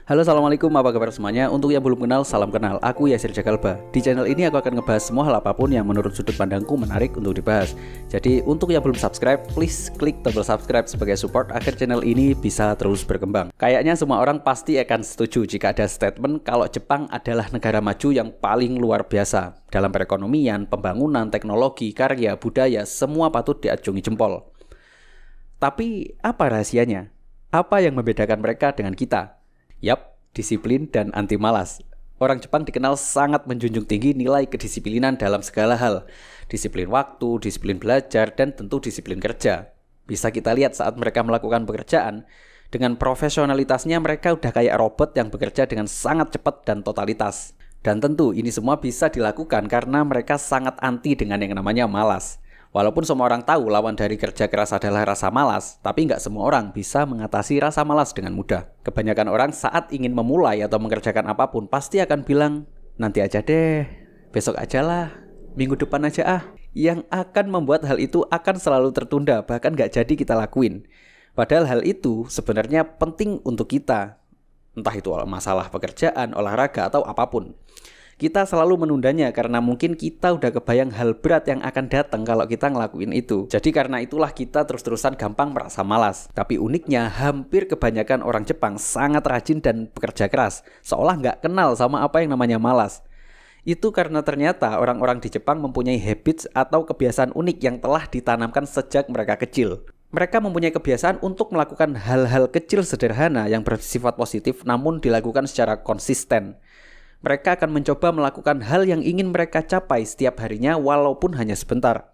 Halo, assalamualaikum, apa kabar semuanya? Untuk yang belum kenal, salam kenal. Aku Yasir Jagalba. Di channel ini aku akan ngebahas semua hal apapun yang menurut sudut pandangku menarik untuk dibahas. Jadi untuk yang belum subscribe, please klik tombol subscribe sebagai support agar channel ini bisa terus berkembang. Kayaknya semua orang pasti akan setuju jika ada statement kalau Jepang adalah negara maju yang paling luar biasa. Dalam perekonomian, pembangunan, teknologi, karya, budaya, semua patut diacungi jempol. Tapi apa rahasianya? Apa yang membedakan mereka dengan kita? Yap, disiplin dan anti malas. Orang Jepang dikenal sangat menjunjung tinggi nilai kedisiplinan dalam segala hal. Disiplin waktu, disiplin belajar, dan tentu disiplin kerja. Bisa kita lihat saat mereka melakukan pekerjaan, dengan profesionalitasnya mereka udah kayak robot yang bekerja dengan sangat cepat dan totalitas. Dan tentu ini semua bisa dilakukan karena mereka sangat anti dengan yang namanya malas. Walaupun semua orang tahu lawan dari kerja keras adalah rasa malas, tapi nggak semua orang bisa mengatasi rasa malas dengan mudah. Kebanyakan orang saat ingin memulai atau mengerjakan apapun pasti akan bilang, nanti aja deh, besok aja lah, minggu depan aja ah. Yang akan membuat hal itu akan selalu tertunda, bahkan nggak jadi kita lakuin. Padahal hal itu sebenarnya penting untuk kita, entah itu masalah pekerjaan, olahraga, atau apapun. Kita selalu menundanya karena mungkin kita udah kebayang hal berat yang akan datang kalau kita ngelakuin itu. Jadi karena itulah kita terus-terusan gampang merasa malas. Tapi uniknya hampir kebanyakan orang Jepang sangat rajin dan bekerja keras, seolah nggak kenal sama apa yang namanya malas. Itu karena ternyata orang-orang di Jepang mempunyai habits atau kebiasaan unik yang telah ditanamkan sejak mereka kecil. Mereka mempunyai kebiasaan untuk melakukan hal-hal kecil sederhana yang bersifat positif namun dilakukan secara konsisten. Mereka akan mencoba melakukan hal yang ingin mereka capai setiap harinya walaupun hanya sebentar.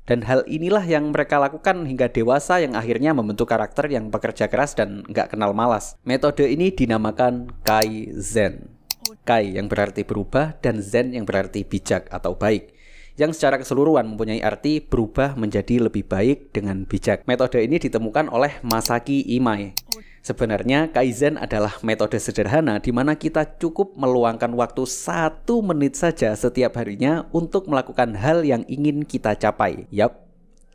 Dan hal inilah yang mereka lakukan hingga dewasa yang akhirnya membentuk karakter yang bekerja keras dan nggak kenal malas. Metode ini dinamakan Kaizen. Kai yang berarti berubah dan Zen yang berarti bijak atau baik. Yang secara keseluruhan mempunyai arti berubah menjadi lebih baik dengan bijak. Metode ini ditemukan oleh Masaki Imai. Sebenarnya Kaizen adalah metode sederhana di mana kita cukup meluangkan waktu 1 menit saja setiap harinya untuk melakukan hal yang ingin kita capai. Yap,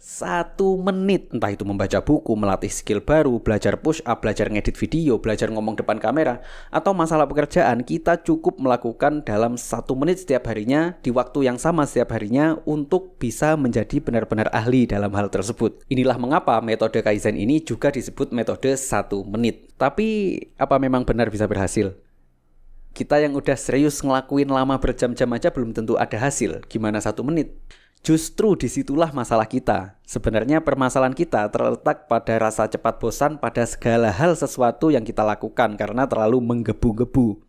1 menit. Entah itu membaca buku, melatih skill baru, belajar push up, belajar ngedit video, belajar ngomong depan kamera, atau masalah pekerjaan, kita cukup melakukan dalam 1 menit setiap harinya di waktu yang sama setiap harinya untuk bisa menjadi benar-benar ahli dalam hal tersebut. Inilah mengapa metode Kaizen ini juga disebut metode 1 menit. Tapi apa memang benar bisa berhasil? Kita yang udah serius ngelakuin lama berjam-jam aja belum tentu ada hasil. Gimana 1 menit? Justru disitulah masalah kita. Sebenarnya permasalahan kita terletak pada rasa cepat bosan pada segala hal sesuatu yang kita lakukan karena terlalu menggebu-gebu.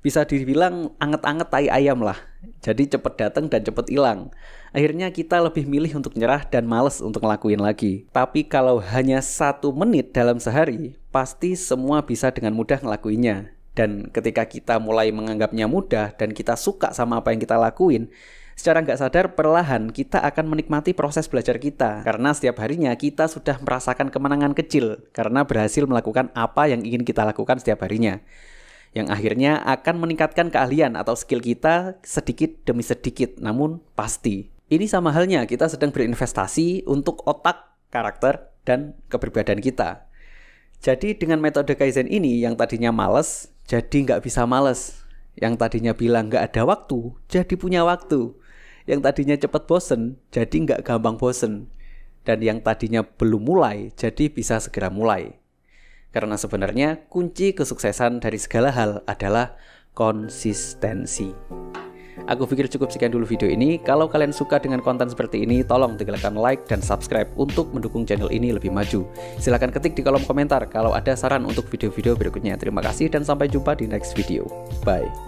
Bisa dibilang anget-anget tai ayam lah. Jadi cepet datang dan cepet hilang. Akhirnya kita lebih milih untuk nyerah dan males untuk ngelakuin lagi. Tapi kalau hanya 1 menit dalam sehari, pasti semua bisa dengan mudah ngelakuinnya. Dan ketika kita mulai menganggapnya mudah dan kita suka sama apa yang kita lakuin, secara nggak sadar perlahan kita akan menikmati proses belajar kita. Karena setiap harinya kita sudah merasakan kemenangan kecil karena berhasil melakukan apa yang ingin kita lakukan setiap harinya. Yang akhirnya akan meningkatkan keahlian atau skill kita sedikit demi sedikit, namun pasti. Ini sama halnya kita sedang berinvestasi untuk otak, karakter, dan kepribadian kita. Jadi dengan metode Kaizen ini yang tadinya males, jadi nggak bisa males. Yang tadinya bilang nggak ada waktu, jadi punya waktu. Yang tadinya cepat bosen, jadi nggak gampang bosen. Dan yang tadinya belum mulai, jadi bisa segera mulai. Karena sebenarnya kunci kesuksesan dari segala hal adalah konsistensi. Aku pikir cukup sekian dulu video ini. Kalau kalian suka dengan konten seperti ini, tolong tinggalkan like dan subscribe untuk mendukung channel ini lebih maju. Silahkan ketik di kolom komentar kalau ada saran untuk video-video berikutnya. Terima kasih dan sampai jumpa di next video. Bye.